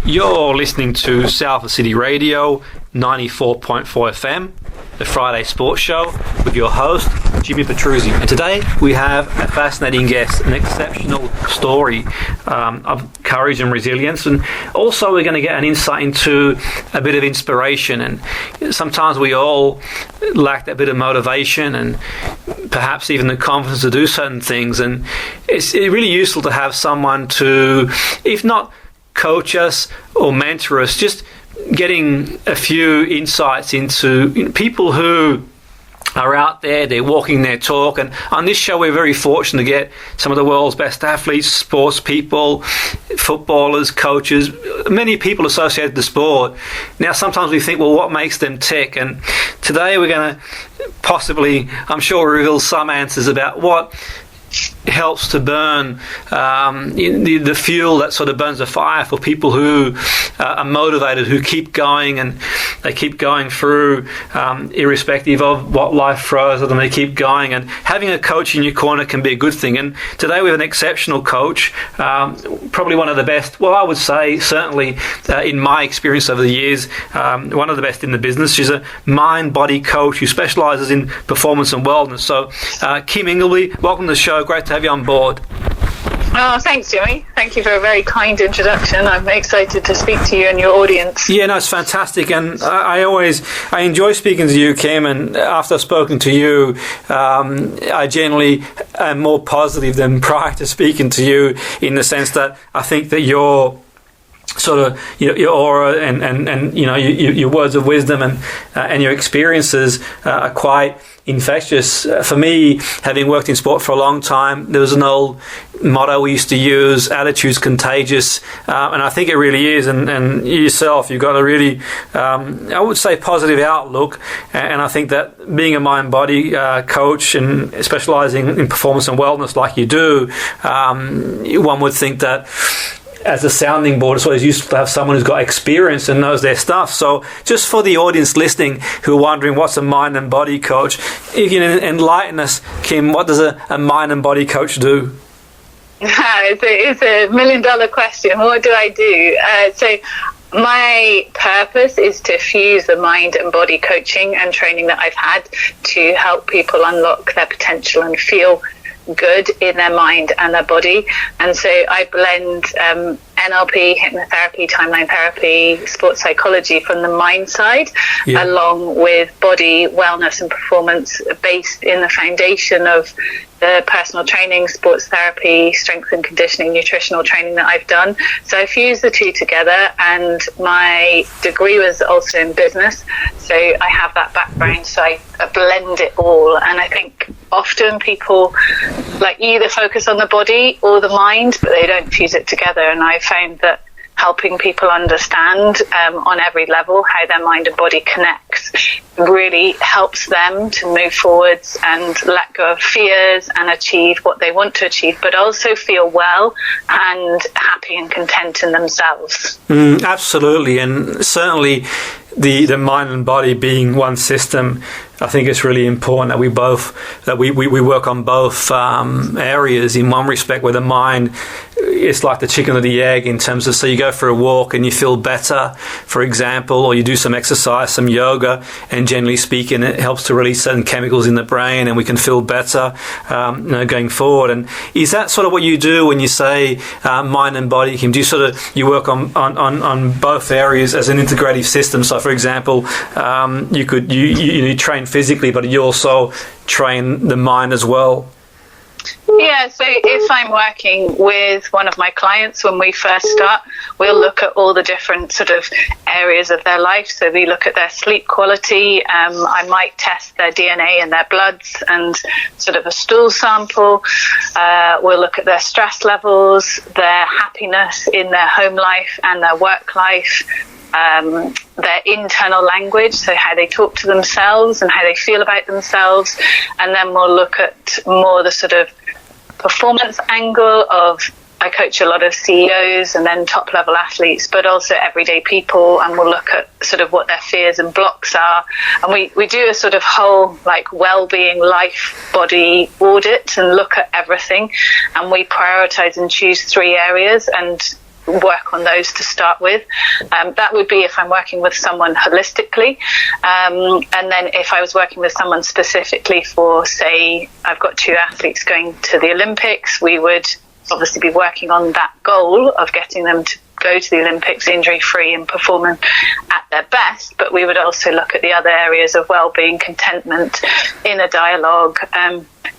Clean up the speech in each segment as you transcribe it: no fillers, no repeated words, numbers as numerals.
You're listening to Salford City Radio, 94.4 FM, the Friday Sports Show, with your host, Jimmy Petruzzi. And today we have a fascinating guest, an exceptional story of courage and resilience. And also we're going to get an insight into a bit of inspiration. And sometimes we all lack that bit of motivation and perhaps even the confidence to do certain things. And it's really useful to have someone to, if not coach us or mentor us, just getting a few insights into people who are out there, they're walking their talk. And on this show we're very fortunate to get some of the world's best athletes, sports people, footballers, coaches, many people associated with the sport. Now sometimes we think, well, what makes them tick? And today we're going to possibly, I'm sure, reveal some answers about what helps to burn the fuel that sort of burns the fire for people who are motivated, who keep going, and they keep going through irrespective of what life throws at them. They keep going, and having a coach in your corner can be a good thing. And today we have an exceptional coach, probably one of the best, well, I would say certainly in my experience over the years, one of the best in the business. She's a mind-body coach who specialises in performance and wellness. So Kim Ingleby, welcome to the show. Great to have you on board. Oh, thanks, Jimmy. Thank you for a very kind introduction. I'm excited to speak to you and your audience. Yeah, no, it's fantastic. And I enjoy speaking to you, Kim. And after I've spoken to you, I generally am more positive than prior to speaking to you, in the sense that I think that your sort of your aura and your words of wisdom and your experiences are quite infectious. For me, having worked in sport for a long time, there was an old motto we used to use: attitude's contagious, and I think it really is. And yourself, you've got a really, I would say, positive outlook. And I think that being a mind-body coach and specialising in performance and wellness like you do, one would think that as a sounding board, it's always useful to have someone who's got experience and knows their stuff. So just for the audience listening who are wondering what's a mind and body coach, if you can enlighten us, Kim, what does a mind and body coach do? It's a $1 million question. What do I do? So my purpose is to fuse the mind and body coaching and training that I've had to help people unlock their potential and feel good in their mind and their body. And so I blend NLP, hypnotherapy, timeline therapy, sports psychology from the mind side, along with body wellness and performance based in the foundation of the personal training, sports therapy, strength and conditioning, nutritional training that I've done. So I fused the two together, and my degree was also in business, so I have that background, so I blend it all. And I think often people like either focus on the body or the mind, but they don't fuse it together. And I found that helping people understand on every level how their mind and body connects really helps them to move forwards and let go of fears and achieve what they want to achieve, but also feel well and happy and content in themselves. Absolutely. And certainly the mind and body being one system, I think it's really important that we work on both areas. In one respect, where the mind, it's like the chicken or the egg, in terms of, so you go for a walk and you feel better, for example, or you do some exercise, some yoga, and generally speaking, it helps to release certain chemicals in the brain, and we can feel better going forward. And is that sort of what you do when you say mind and body, Kim? Do you work on both areas as an integrative system? So, for example, you train physically, but you also train the mind as well. Yeah, so if I'm working with one of my clients, when we first start, we'll look at all the different sort of areas of their life. So we look at their sleep quality. I might test their DNA and their bloods and sort of a stool sample. We'll look at their stress levels, their happiness in their home life and their work life, their internal language, so how they talk to themselves and how they feel about themselves. And then we'll look at more the sort of performance angle of, I coach a lot of CEOs and then top level athletes, but also everyday people, and we'll look at sort of what their fears and blocks are. And we do a sort of whole like well-being life body audit and look at everything, and we prioritize and choose 3 areas. And work on those to start with. That would be if I'm working with someone holistically. And then if I was working with someone specifically for, say, I've got 2 athletes going to the Olympics, we would obviously be working on that goal of getting them to go to the Olympics injury-free and performing at their best, but we would also look at the other areas of well-being, contentment, inner dialogue,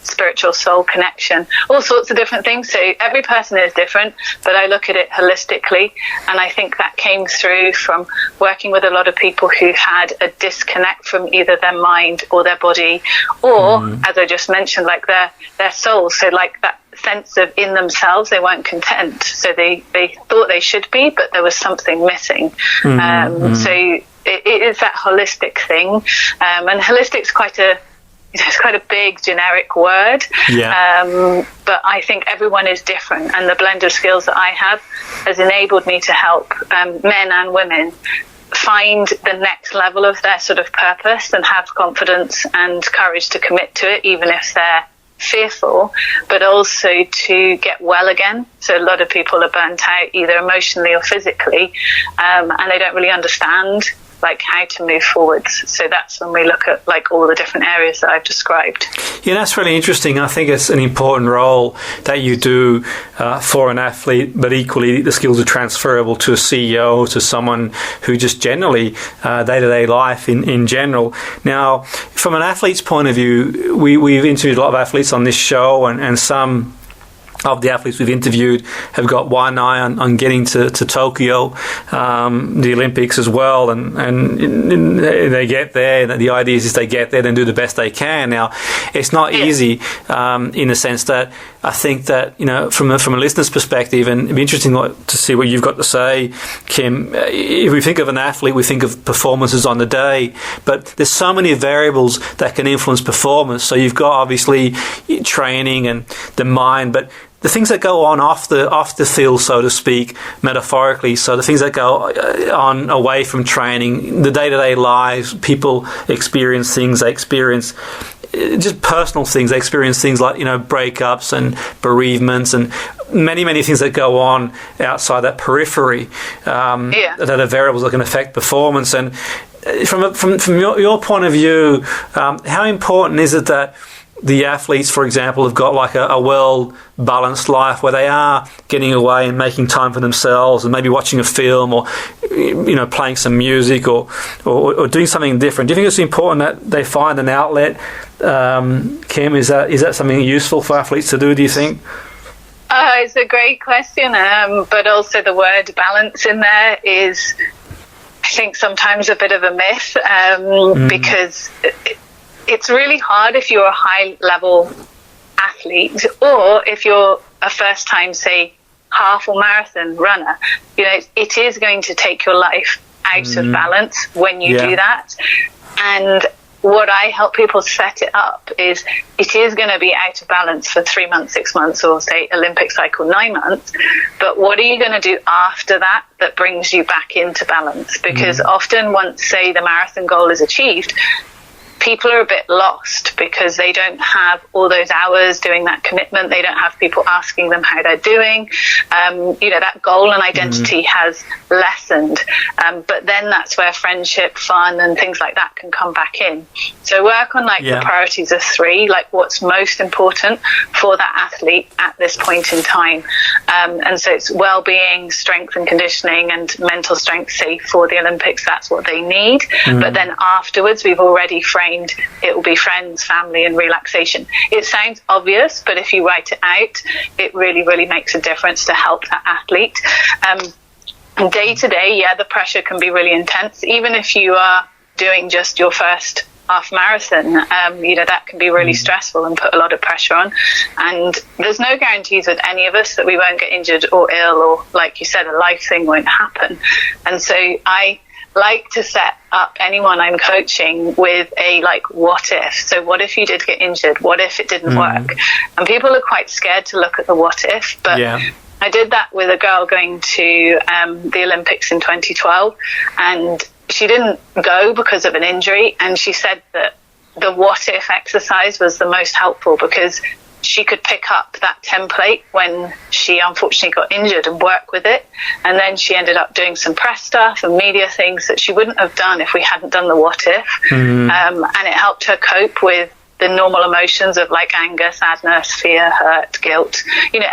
spiritual soul connection, all sorts of different things. So every person is different, but I look at it holistically, and I think that came through from working with a lot of people who had a disconnect from either their mind or their body, or as I just mentioned, like their soul. So like that sense of in themselves they weren't content, so they thought they should be, but there was something missing. So it is that holistic thing, and holistic's quite a big generic word, but I think everyone is different, and the blend of skills that I have has enabled me to help men and women find the next level of their sort of purpose and have confidence and courage to commit to it, even if they're fearful, but also to get well again. So a lot of people are burnt out either emotionally or physically, and they don't really understand like how to move forwards. So that's when we look at like all the different areas that I've described. Yeah, that's really interesting. I think it's an important role that you do for an athlete, but equally the skills are transferable to a CEO, to someone who just generally day-to-day life in general. Now, from an athlete's point of view, we've interviewed a lot of athletes on this show, and some of the athletes we've interviewed have got one eye on getting to Tokyo, the Olympics as well, and they get there, and the idea is they get there and do the best they can. Now, it's not easy in the sense that I think that, you know, from a listener's perspective, and it'd be interesting to see what you've got to say, Kim. If we think of an athlete, we think of performances on the day, but there's so many variables that can influence performance. So you've got obviously training and the mind, but the things that go on off the field, so to speak, metaphorically, so the things that go on away from training, the day-to-day lives, people experience things, they experience just personal things, they experience things like, you know, breakups and bereavements and many things that go on outside that periphery that are variables that can affect performance. And from your point of view, how important is it that the athletes, for example, have got like a well-balanced life where they are getting away and making time for themselves and maybe watching a film or, you know, playing some music or doing something different? Do you think it's important that they find an outlet? Kim, is that something useful for athletes to do, do you think? It's a great question, but also the word balance in there is, I think, sometimes a bit of a myth, because it's really hard if you're a high-level athlete, or if you're a first-time, say, half or marathon runner. You know, it is going to take your life out of balance when you do that. And what I help people set it up is it is going to be out of balance for 3 months, 6 months, or say Olympic cycle 9 months. But what are you going to do after that brings you back into balance? Because often once, say, the marathon goal is achieved, people are a bit lost because they don't have all those hours doing that commitment. They don't have people asking them how they're doing. You know, that goal and identity has lessened. But then that's where friendship, fun, and things like that can come back in. So work on the priorities of 3, like what's most important for that athlete at this point in time. And so it's well-being, strength and conditioning, and mental strength, say, for the Olympics. That's what they need. But then afterwards, we've already framed it will be friends, family, and relaxation. It sounds obvious, but if you write it out, it really, really makes a difference to help that athlete. Day to day, the pressure can be really intense. Even if you are doing just your first half marathon, you know, that can be really stressful and put a lot of pressure on. And there's no guarantees with any of us that we won't get injured or ill, or, like you said, a life thing won't happen. And so I like to set up anyone I'm coaching with a what if. So what if you did get injured? What if it didn't work? And people are quite scared to look at the what if, but I did that with a girl going to the Olympics in 2012, and she didn't go because of an injury, and she said that the what if exercise was the most helpful because she could pick up that template when she unfortunately got injured and work with it. And then she ended up doing some press stuff and media things that she wouldn't have done if we hadn't done the what if. And it helped her cope with the normal emotions of like anger, sadness, fear, hurt, guilt,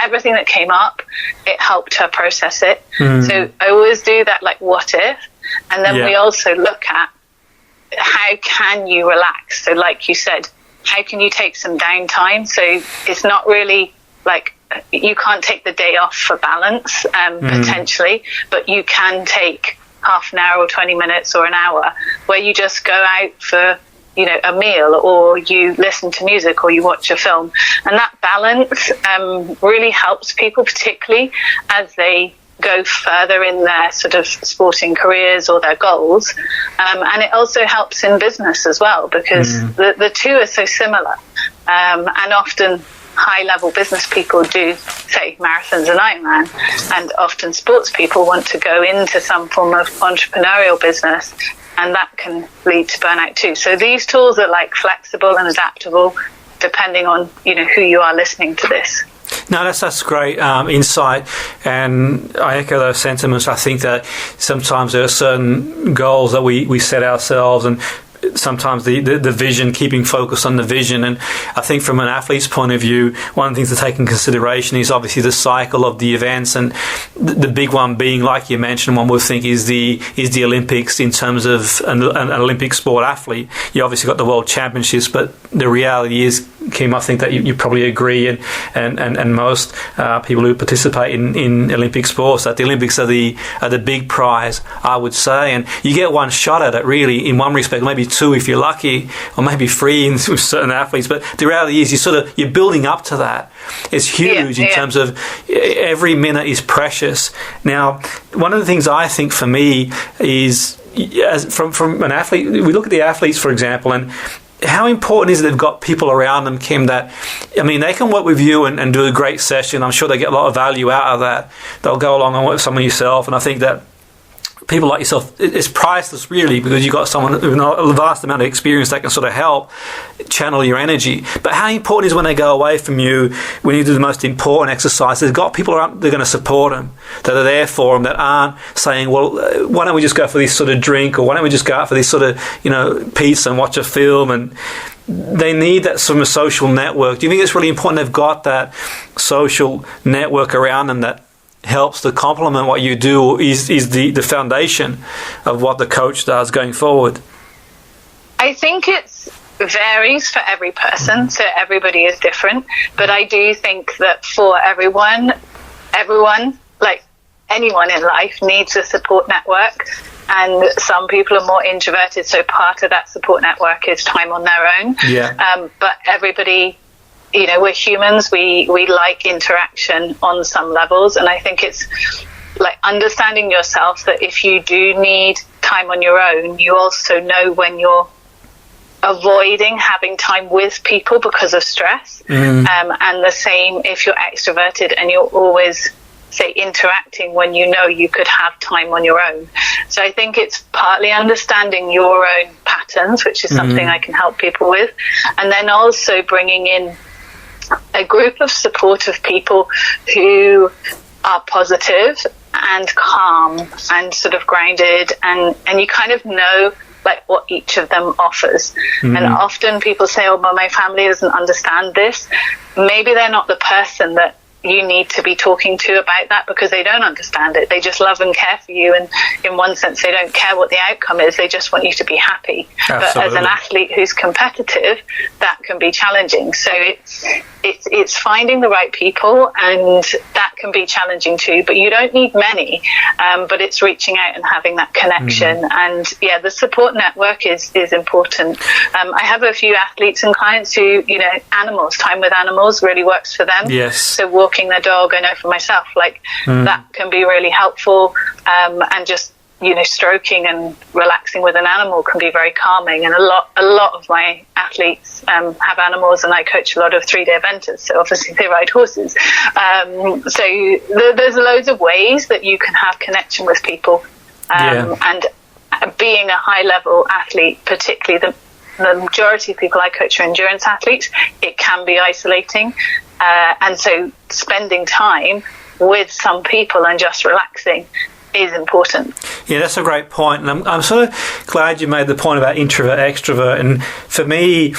everything that came up. It helped her process it. So I always do that, like, what if? And then we also look at how can you relax? So like you said, how can you take some downtime? So it's not really like you can't take the day off for balance, potentially, but you can take half an hour or 20 minutes or an hour where you just go out for, a meal, or you listen to music, or you watch a film. And that balance really helps people, particularly as they go further in their sort of sporting careers or their goals. And it also helps in business as well, because the two are so similar. And often high-level business people do, say, marathons and Ironman, and often sports people want to go into some form of entrepreneurial business, and that can lead to burnout too. So these tools are like flexible and adaptable depending on, who you are listening to this. No, that's great insight, and I echo those sentiments. I think that sometimes there are certain goals that we set ourselves, and sometimes the vision, keeping focused on the vision. And I think from an athlete's point of view, one of the things to take in consideration is obviously the cycle of the events, and the big one being, like you mentioned, one would think is the Olympics. In terms of an Olympic sport athlete, you obviously got the World Championships, but the reality is, Kim, I think that you probably agree, and most people who participate in Olympic sports, that the Olympics are the big prize, I would say. And you get one shot at it, really, in one respect, maybe two if you're lucky, or maybe three with certain athletes. But the reality is, you're building up to that. It's huge in terms of every minute is precious. Now, one of the things I think for me is, from an athlete, we look at the athletes, for example, and how important is it they've got people around them, Kim, that, they can work with you and do a great session. I'm sure they get a lot of value out of that. They'll go along and work with someone yourself, and I think that people like yourself, it's priceless, really, because you've got someone with a vast amount of experience that can sort of help channel your energy. But how important is when they go away from you, when you do the most important exercise, they've got people around, they're going to support them, that are there for them, that aren't saying, well, why don't we just go for this sort of drink, or why don't we just go out for this sort of, pizza and watch a film. And they need that sort of social network. Do you think it's really important they've got that social network around them that helps to complement what you do, is the foundation of what the coach does going forward? I think it varies for every person, so everybody is different, but I do think that for everyone, like anyone in life, needs a support network. And some people are more introverted, so part of that support network is time on their own. But everybody, we're humans, we like interaction on some levels, and I think it's like understanding yourself that if you do need time on your own, you also know when you're avoiding having time with people because of stress. And the same if you're extroverted and you're always, say, interacting when you know you could have time on your own. So I think it's partly understanding your own patterns, which is something I can help people with, and then also bringing in a group of supportive people who are positive and calm and sort of grounded, and you kind of know like what each of them offers. And often people say, oh, well, my family doesn't understand this. Maybe they're not the person that you need to be talking to about that, because they don't understand it. They just love and care for you, and in one sense they don't care what the outcome is, they just want you to be happy. Absolutely. But as an athlete who's competitive, that can be challenging. So it's finding the right people, and that can be challenging too, but you don't need many, but it's reaching out and having that connection. And the support network is important. I have a few athletes and clients who, animals, time with animals really works for them. Yes. So walking their dog, I know for myself, like that can be really helpful, and just stroking and relaxing with an animal can be very calming. And a lot of my athletes have animals, and I coach a lot of 3-day eventers, so obviously they ride horses. So there's loads of ways that you can have connection with people, and being a high level athlete, particularly the majority of people I coach are endurance athletes, it can be isolating. And so spending time with some people and just relaxing is important. Yeah, that's a great point. And I'm sort of glad you made the point about introvert, extrovert. And for me,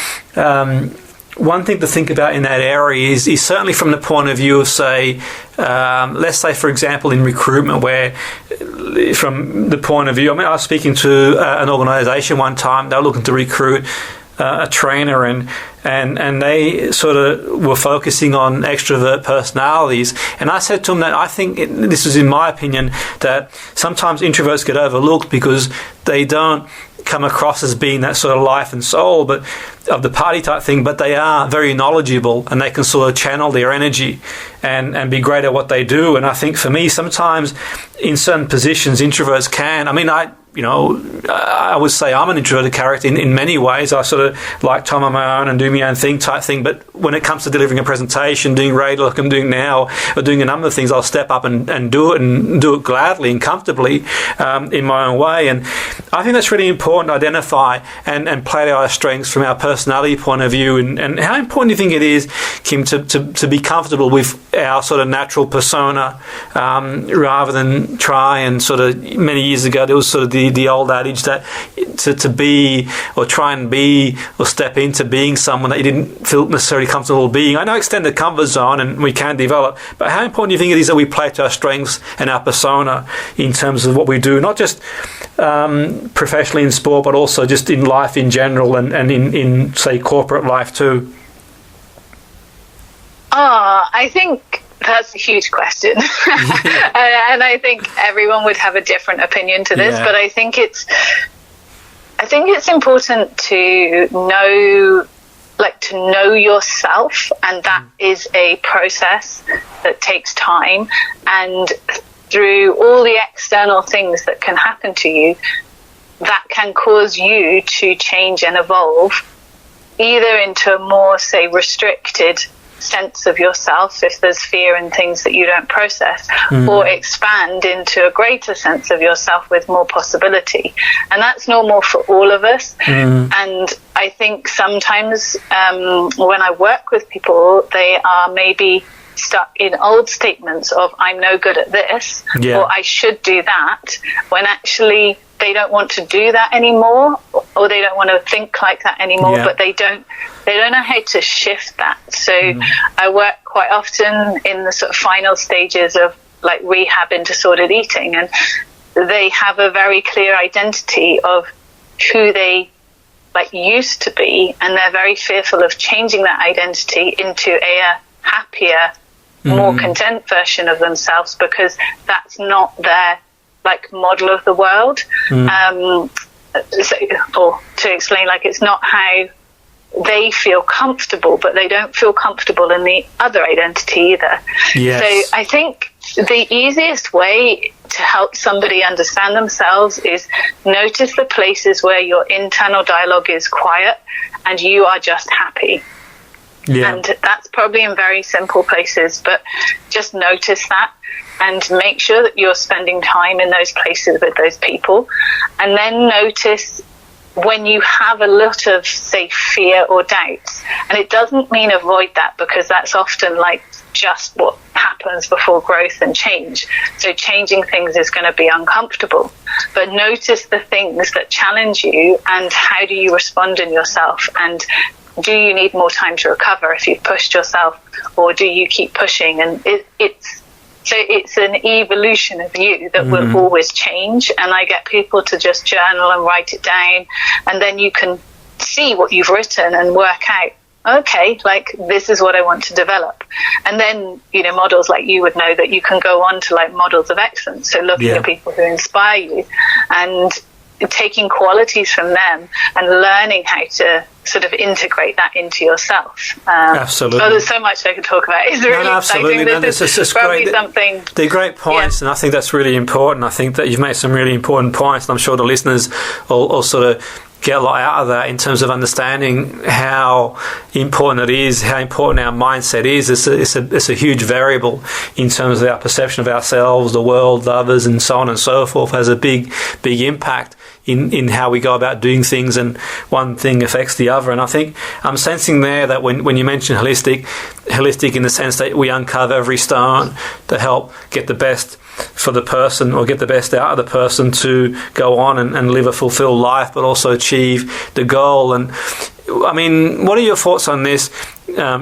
one thing to think about in that area is certainly from the point of view of, say, let's say, for example, in recruitment, where from the point of view, I was speaking to an organisation one time, they were looking to recruit a trainer, and they sort of were focusing on extrovert personalities. And I said to them that I think, this was in my opinion, that sometimes introverts get overlooked because they don't come across as being that sort of life and soul but of the party type thing, but they are very knowledgeable and they can sort of channel their energy and be great at what they do. And I think for me, sometimes in certain positions, introverts can. I mean, I would say I'm an introverted character in many ways. I sort of like time on my own and do my own thing type thing. But when it comes to delivering a presentation, doing radio like I'm doing now, or doing a number of things, I'll step up and do it gladly and comfortably in my own way. And I think that's really important to identify and play to our strengths from our personality point of view. And how important do you think it is, Kim, to be comfortable with our sort of natural persona rather than try and sort of, many years ago, there was sort of the old adage that to be or try and be or step into being someone that you didn't feel necessarily comfortable being. I know extended comfort zone and we can develop, but how important do you think it is that we play to our strengths and our persona in terms of what we do, not just professionally in sport, but also just in life in general and in say, corporate life too? I think that's a huge question. And I think everyone would have a different opinion to this, but I think it's important to know yourself, and that is a process that takes time, and through all the external things that can happen to you, that can cause you to change and evolve either into a more, say, restricted sense of yourself if there's fear and things that you don't process, or expand into a greater sense of yourself with more possibility. And that's normal for all of us. And I think sometimes when I work with people, they are maybe stuck in old statements of I'm no good at this, or I should do that, when actually they don't want to do that anymore, or they don't want to think like that anymore, but they don't know how to shift that. So I work quite often in the sort of final stages of like rehab and disordered eating, and they have a very clear identity of who they like used to be, and they're very fearful of changing that identity into a happier, more content version of themselves, because that's not their like model of the world. Or to explain, like it's not how they feel comfortable, but they don't feel comfortable in the other identity either. So I think the easiest way to help somebody understand themselves is notice the places where your internal dialogue is quiet and you are just happy. And that's probably in very simple places, but just notice that and make sure that you're spending time in those places with those people. And then notice when you have a lot of, say, fear or doubts. And it doesn't mean avoid that, because that's often like just what happens before growth and change. So changing things is going to be uncomfortable. But notice the things that challenge you and how do you respond in yourself, and do you need more time to recover if you've pushed yourself, or do you keep pushing? And it's an evolution of you that will always change. And I get people to just journal and write it down, and then you can see what you've written and work out, okay, like this is what I want to develop. And then, you know, models like you would know that you can go on to like models of excellence. So looking at people who inspire you and taking qualities from them and learning how to sort of integrate that into yourself. Absolutely. Oh, there's so much I could talk about. It's really exciting. This is probably great. Something. They're great points, and I think that's really important. I think that you've made some really important points, and I'm sure the listeners will sort of get a lot out of that in terms of understanding how important it is, how important our mindset is. It's a huge variable in terms of our perception of ourselves, the world, others, and so on and so forth. It has a big impact in how we go about doing things, and one thing affects the other. And I think I'm sensing there that when you mention holistic in the sense that we uncover every stone to help get the best for the person, or get the best out of the person to go on and live a fulfilled life, but also achieve the goal. And I mean, what are your thoughts on this,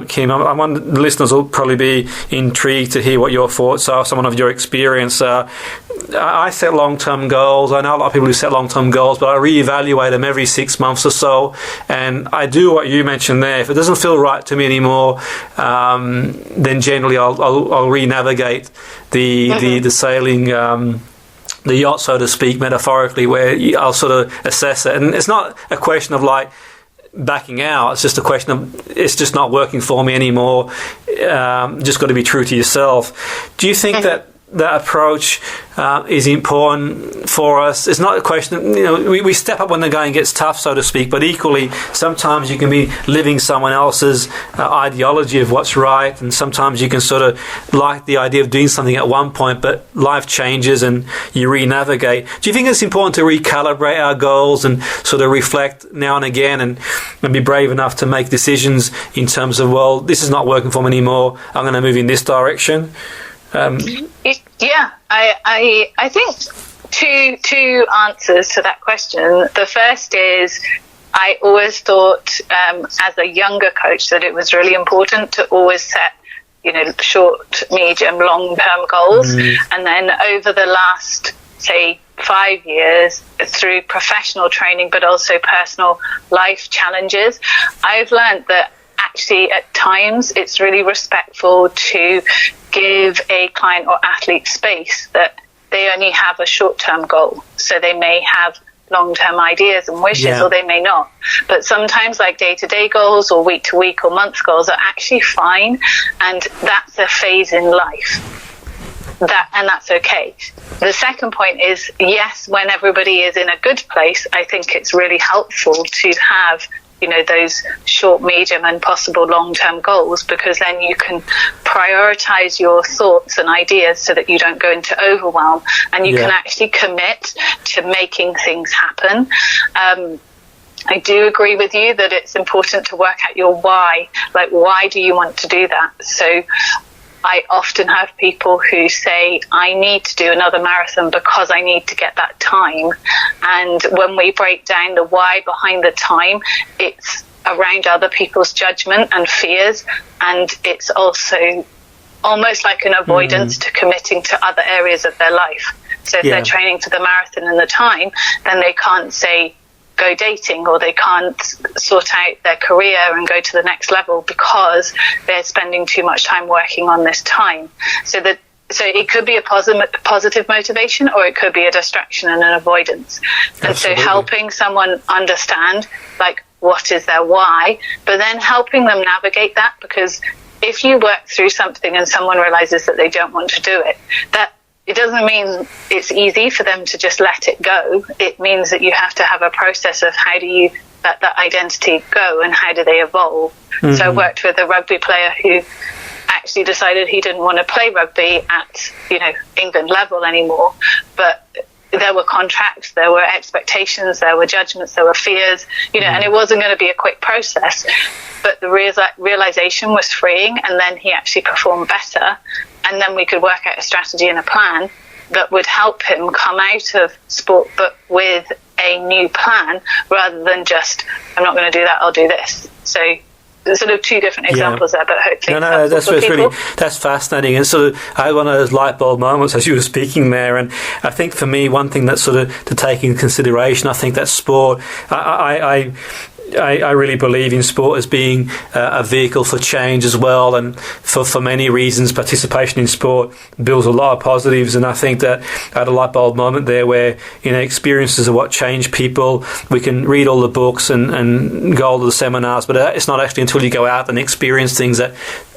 Kim? I wonder, the listeners will probably be intrigued to hear what your thoughts are, someone of your experience. I set long-term goals. I know a lot of people who set long-term goals, but I reevaluate them every 6 months or so. And I do what you mentioned there. If it doesn't feel right to me anymore, then generally I'll re-navigate the sailing, the yacht, so to speak, metaphorically, where I'll sort of assess it. And it's not a question of like backing out. It's just a question of it's just not working for me anymore. Just got to be true to yourself. Do you think that approach is important for us? It's not a question of, we step up when the going gets tough, so to speak, but equally sometimes you can be living someone else's ideology of what's right, and sometimes you can sort of like the idea of doing something at one point, but life changes and you re-navigate. Do you think it's important to recalibrate our goals and sort of reflect now and again, and be brave enough to make decisions in terms of, well, this is not working for me anymore, I'm going to move in this direction? I think two answers to that question. The first is, I always thought as a younger coach that it was really important to always set short, medium, long-term goals. And then over the last, say, 5 years, through professional training but also personal life challenges, I've learned that actually at times it's really respectful to give a client or athlete space, that they only have a short-term goal. So they may have long-term ideas and wishes, or they may not. But sometimes like day-to-day goals or week-to-week or month goals are actually fine, and that's a phase in life. And that's okay. The second point is, yes, when everybody is in a good place, I think it's really helpful to have those short, medium and possible long-term goals, because then you can prioritize your thoughts and ideas so that you don't go into overwhelm, and you can actually commit to making things happen. I do agree with you that it's important to work out your why. Like, why do you want to do that? So I often have people who say, I need to do another marathon because I need to get that time. And when we break down the why behind the time, it's around other people's judgment and fears. And it's also almost like an avoidance to committing to other areas of their life. So if they're training for the marathon and the time, then they can't say, go dating, or they can't sort out their career and go to the next level because they're spending too much time working on this time. So it could be a positive motivation, or it could be a distraction and an avoidance. And Absolutely. So helping someone understand like what is their why, but then helping them navigate that, because if you work through something and someone realizes that they don't want to do it, it doesn't mean it's easy for them to just let it go. It means that you have to have a process of how do you let that identity go and how do they evolve. So I worked with a rugby player who actually decided he didn't want to play rugby at England level anymore, but there were contracts, there were expectations, there were judgments, there were fears, and it wasn't going to be a quick process. But the realization was freeing, and then he actually performed better. And then we could work out a strategy and a plan that would help him come out of sport, but with a new plan, rather than just, I'm not going to do that, I'll do this. So there's sort of two different examples there, but hopefully that's fascinating. And sort of I had one of those light bulb moments as you were speaking there, and I think for me one thing that's sort of to take into consideration, I think that sport, I really believe in sport as being a vehicle for change as well, and for many reasons participation in sport builds a lot of positives. And I think that I had a light bulb moment there where experiences are what change people. We can read all the books and go to the seminars, but it's not actually until you go out and experience things that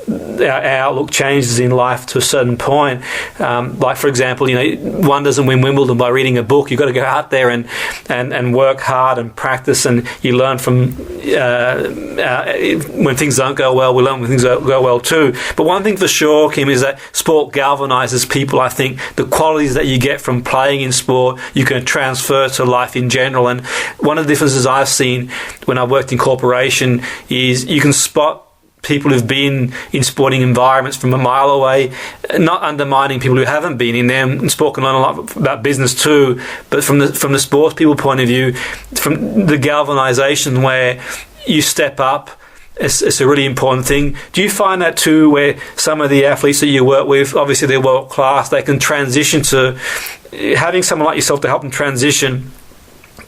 our outlook changes in life to a certain point. Like, for example, one doesn't win Wimbledon by reading a book. You've got to go out there and work hard and practice, and you learn from when things don't go well, we learn when things go well too. But one thing for sure, Kim, is that sport galvanizes people. I think the qualities that you get from playing in sport, you can transfer to life in general. And one of the differences I've seen when I worked in corporation is you can spot people who've been in sporting environments from a mile away, not undermining people who haven't been in them. And sport can learn a lot about business too, but from the sports people point of view, from the galvanization where you step up, it's a really important thing. Do you find that too, where some of the athletes that you work with, obviously they're world class, they can transition to having someone like yourself to help them transition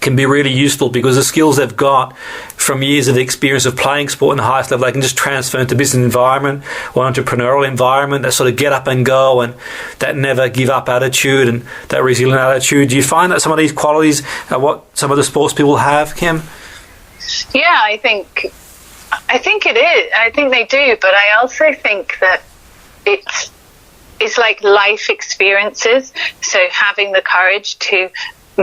can be really useful, because the skills they've got from years of experience of playing sport in the highest level, they can just transfer into business environment or entrepreneurial environment, that sort of get up and go and that never give up attitude and that resilient attitude. Do you find that some of these qualities are what some of the sports people have, Kim? Yeah, I think it is. I think they do, but I also think that it's like life experiences. So having the courage to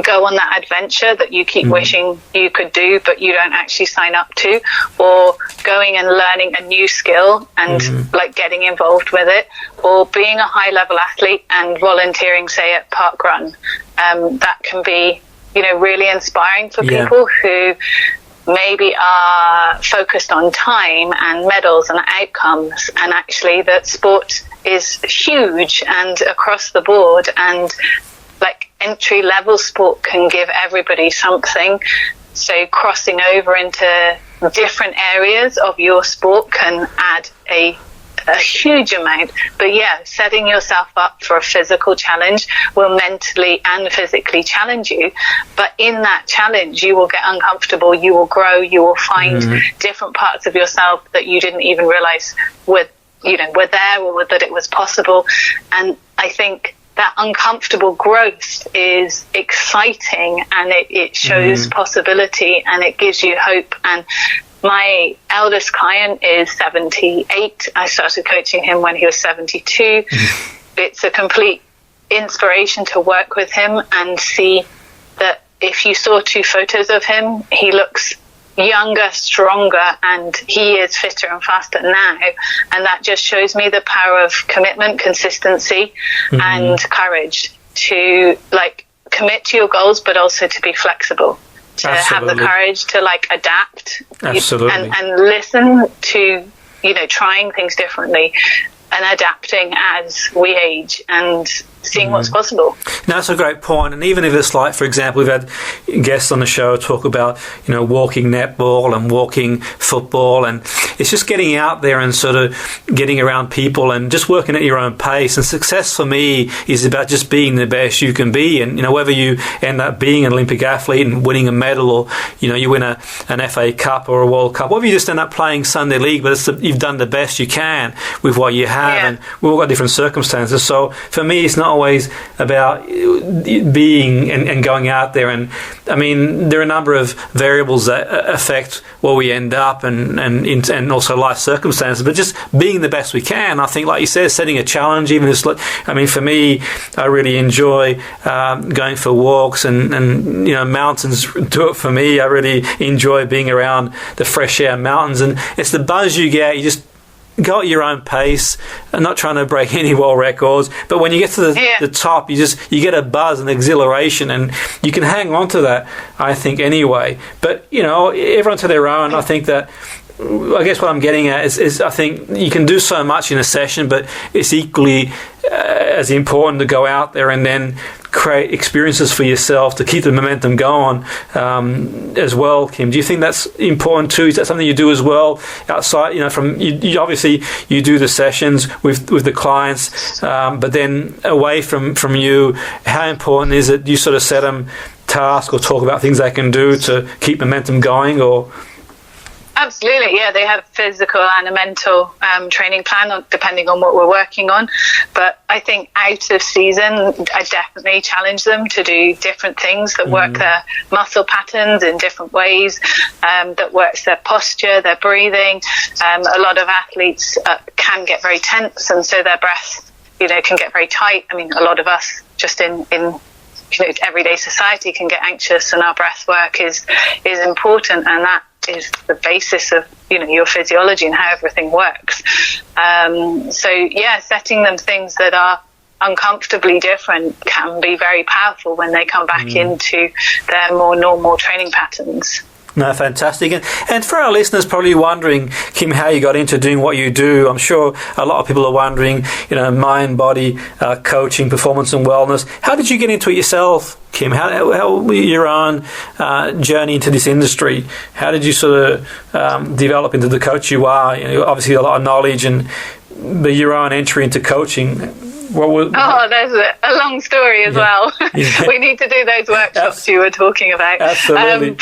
go on that adventure that you keep wishing you could do, but you don't actually sign up to, or going and learning a new skill and like getting involved with it, or being a high level athlete and volunteering, say at Park Run. That can be, really inspiring for people who maybe are focused on time and medals and outcomes, and actually that sport is huge and across the board, and like entry level sport can give everybody something. So crossing over into different areas of your sport can add a huge amount. But yeah, setting yourself up for a physical challenge will mentally and physically challenge you. But in that challenge, you will get uncomfortable, you will grow, you will find different parts of yourself that you didn't even realize were there, or that it was possible. And I think that uncomfortable growth is exciting, and it shows possibility, and it gives you hope. And my eldest client is 78. I started coaching him when he was 72. It's a complete inspiration to work with him and see that if you saw 2 photos of him, he looks younger, stronger, and he is fitter and faster now. And that just shows me the power of commitment, consistency, and courage to like commit to your goals, but also to be flexible, to have the courage to like adapt and listen to, trying things differently and adapting as we age and seeing what's possible. Now, that's a great point. And even if it's like, for example, we've had guests on the show talk about, walking netball and walking football, and it's just getting out there and sort of getting around people and just working at your own pace. And success for me is about just being the best you can be. And, whether you end up being an Olympic athlete and winning a medal, or, you win an FA Cup or a World Cup, whether you just end up playing Sunday League, but you've done the best you can with what you have. And we've all got different circumstances. So for me, it's not always about being and going out there. And I mean, there are a number of variables that affect where we end up and also life circumstances, but just being the best we can. I think, like you said, setting a challenge, even if, for me, I really enjoy going for walks and mountains do it for me. I really enjoy being around the fresh air mountains, and it's the buzz you get. You just go at your own pace. I'm not trying to break any world records, but when you get to the top, you get a buzz and exhilaration, and you can hang on to that, I think, anyway. But everyone to their own. I think that, I guess what I'm getting at is I think you can do so much in a session, but it's equally as important to go out there and then create experiences for yourself to keep the momentum going as well. Kim, do you think that's important too? Is that something you do as well outside? From you obviously you do the sessions with the clients, but then away from you, how important is it? Do you sort of set them tasks or talk about things they can do to keep momentum going, or? Absolutely, yeah. They have physical and a mental training plan depending on what we're working on. But I think out of season, I definitely challenge them to do different things that work their muscle patterns in different ways, that works their posture, their breathing. A lot of athletes can get very tense, and so their breath, can get very tight. I mean, a lot of us just in everyday society can get anxious, and our breath work is important, and that is the basis of your physiology and how everything works. Setting them things that are uncomfortably different can be very powerful when they come back into their more normal training patterns. No, fantastic. And for our listeners probably wondering, Kim, how you got into doing what you do, I'm sure a lot of people are wondering, mind, body, coaching, performance and wellness. How did you get into it yourself, Kim? How your own journey into this industry? How did you sort of develop into the coach you are? Obviously a lot of knowledge, but your own entry into coaching. There's a long story as well. Yeah. We need to do those workshops you were talking about. Absolutely.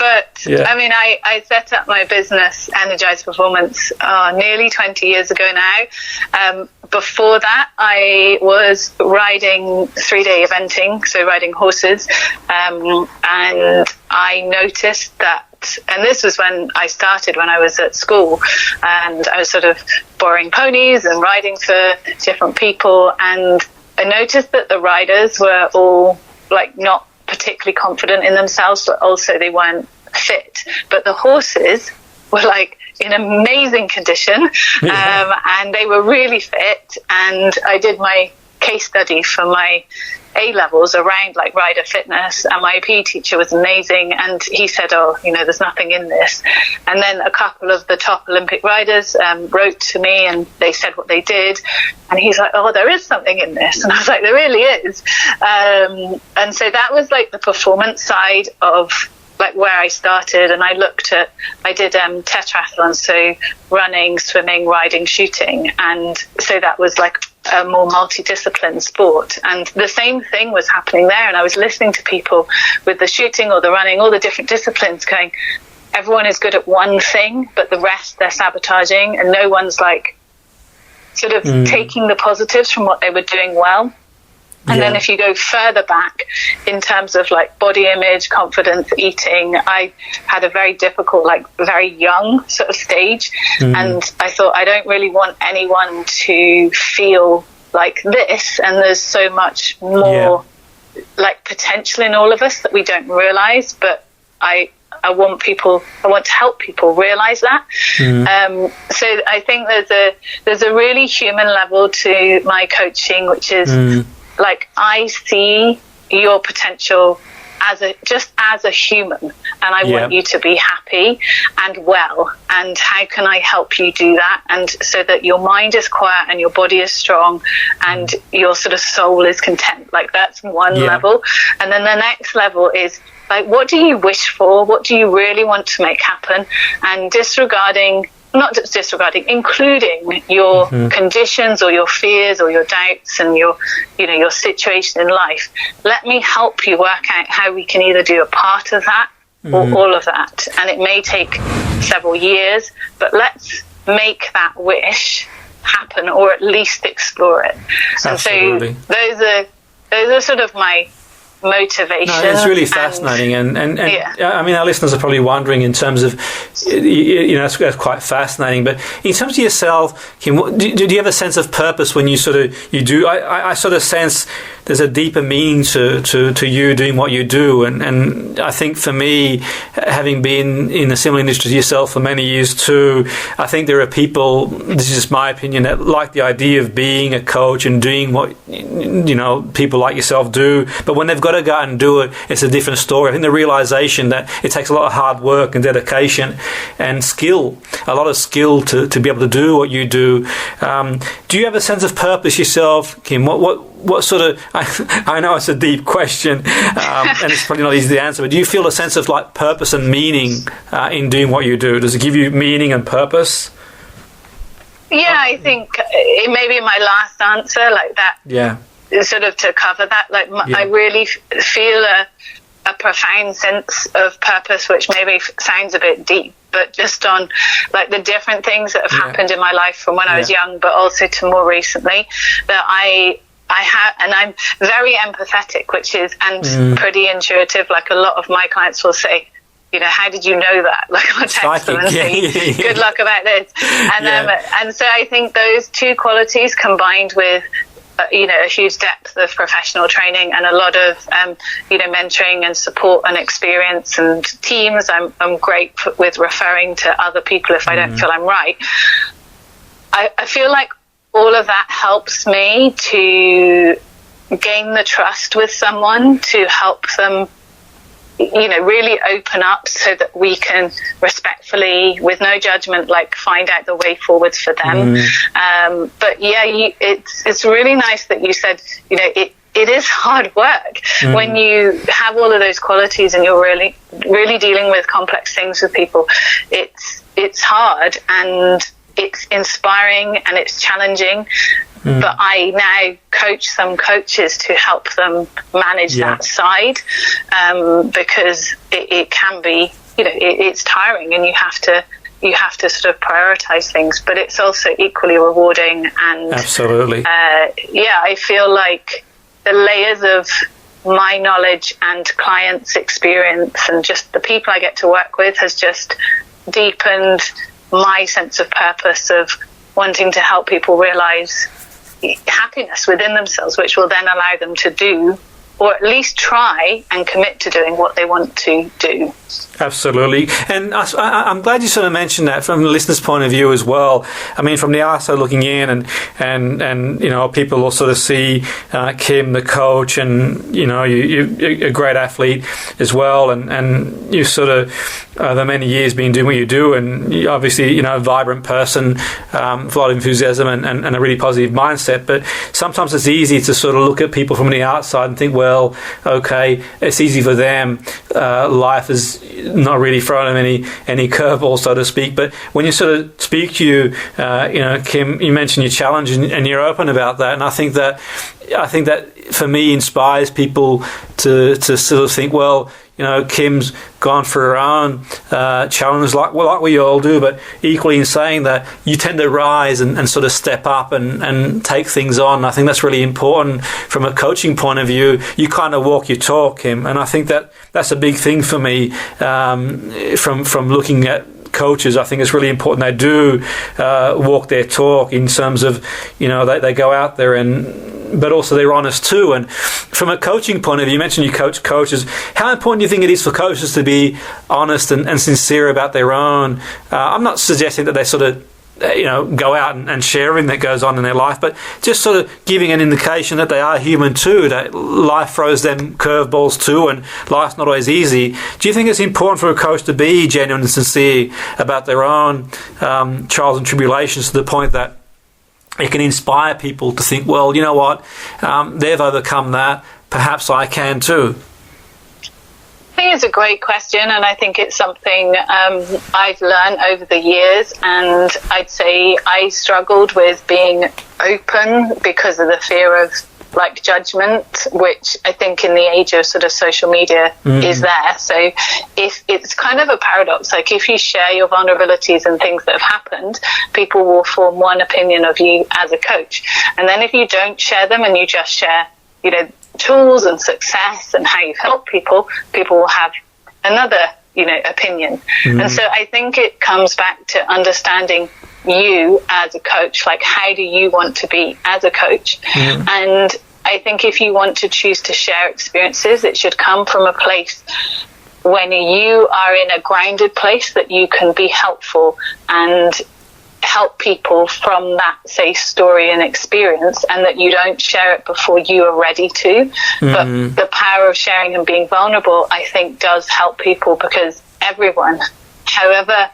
I mean, I set up my business, Energized Performance, nearly 20 years ago now. Before that, I was riding 3-day eventing, so riding horses, and I noticed that, and this was when I started, when I was at school, and I was sort of borrowing ponies and riding for different people, and I noticed that the riders were all not particularly confident in themselves, but also they weren't fit. But the horses were in amazing condition, and they were really fit, and I did my case study for my A-levels around rider fitness, and my PE teacher was amazing, and he said, there's nothing in this. And then a couple of the top Olympic riders wrote to me, and they said what they did, and he's like, there is something in this. And I was like, there really is. And so that was the performance side of where I started, and I did tetriathlon, so running, swimming, riding, shooting, and so that was a more multidiscipline sport, and the same thing was happening there. And I was listening to people with the shooting or the running, all the different disciplines, going, everyone is good at one thing, but the rest they're sabotaging, and no one's taking the positives from what they were doing well. And then if you go further back in terms of body image, confidence, eating, I had a very difficult, very young sort of stage. And I thought, I don't really want anyone to feel like this. And there's so much more potential in all of us that we don't realize. But I want to help people realize that. So I think there's a really human level to my coaching, which is I see your potential as a human, and I want you to be happy and well, and how can I help you do that, and so that your mind is quiet and your body is strong and your sort of soul is content. That's one level. And then the next level is what do you wish for, what do you really want to make happen, and including your conditions or your fears or your doubts and your situation in life. Let me help you work out how we can either do a part of that or all of that. And it may take several years, but let's make that wish happen, or at least explore it. Absolutely. And so those are sort of my motivation. No, it's really fascinating, and I mean, our listeners are probably wondering in terms of, it's quite fascinating. But in terms of yourself, Kim, do you have a sense of purpose when you do? I sort of sense there's a deeper meaning to you doing what you do, and I think for me, having been in the similar industry to yourself for many years too, I think there are people, this is just my opinion, that like the idea of being a coach and doing what people like yourself do, but when they've got to go out and do it, it's a different story. I think the realization that it takes a lot of hard work and dedication and skill, a lot of skill to be able to do what you do. Do you have a sense of purpose yourself, Kim? What sort of, I know it's a deep question, and it's probably not easy to answer, but do you feel a sense of purpose and meaning in doing what you do? Does it give you meaning and purpose? Yeah, I think it may be my last answer, that. Yeah. Sort of to cover that, I really feel a profound sense of purpose, which maybe sounds a bit deep, but just on like the different things that have happened in my life from when I was young, but also to more recently, that I have, and I'm very empathetic, which is, and pretty intuitive. Like a lot of my clients will say, you know, how did you know that? Like I'll text them and say, good luck about this. And and so I think those two qualities combined with, you know, a huge depth of professional training and a lot of, you know, mentoring and support and experience and teams. I'm great with referring to other people if I don't feel I'm right. I feel like all of that helps me to gain the trust with someone, to help them, you know, really open up so that we can respectfully, with no judgment, like find out the way forwards for them. But it's really nice that you said, you know, it is hard work when you have all of those qualities and you're really dealing with complex things with people. It's hard and it's inspiring and it's challenging. But I now coach some coaches to help them manage that side, because it can be, you know, it's tiring and you have to sort of prioritize things, but it's also equally rewarding. And absolutely, I feel like the layers of my knowledge and clients' experience and just the people I get to work with has just deepened my sense of purpose of wanting to help people realize happiness within themselves, which will then allow them to do, or at least try and commit to doing what they want to do. Absolutely. And I'm glad you sort of mentioned that from the listener's point of view as well. I mean, from the outside looking in, and you know, people will sort of see Kim, the coach, and, you know, you're a great athlete as well, and you sort of, the many years been doing what you do, and you obviously, you know, a vibrant person, with a lot of enthusiasm and a really positive mindset. But sometimes it's easy to sort of look at people from the outside and think, well, okay, it's easy for them. Life is not really throwing them any curveballs, so to speak. But when you sort of speak to you know, Kim, you mentioned your challenge and you're open about that, and I think that for me inspires people to sort of think, well, you know, Kim's gone for her own challenges like we all do, but equally in saying that you tend to rise and sort of step up and take things on. I think that's really important from a coaching point of view. You kind of walk your talk, Kim, and I think that's a big thing for me from looking at coaches. I think it's really important they do walk their talk in terms of, you know, they go out there but also they're honest too. And from a coaching point of view, you mentioned you coach coaches. How important do you think it is for coaches to be honest and sincere about their own? I'm not suggesting that they sort of, you know, go out and share everything that goes on in their life, but just sort of giving an indication that they are human too, that life throws them curveballs too, and life's not always easy. Do you think it's important for a coach to be genuine and sincere about their own trials and tribulations, to the point that it can inspire people to think, well, you know what, they've overcome that, perhaps I can too? I think it's a great question, and I think it's something I've learned over the years, and I'd say I struggled with being open because of the fear of like judgment, which I think in the age of sort of social media is there. So if it's kind of a paradox, like if you share your vulnerabilities and things that have happened, people will form one opinion of you as a coach. And then if you don't share them and you just share, you know, tools and success and how you've helped people will have another, you know, opinion. And so I think it comes back to understanding you as a coach, like how do you want to be as a coach? And I think if you want to choose to share experiences, it should come from a place when you are in a grounded place that you can be helpful and help people from that, say, story and experience, and that you don't share it before you are ready to. But the power of sharing and being vulnerable, I think, does help people, because everyone, however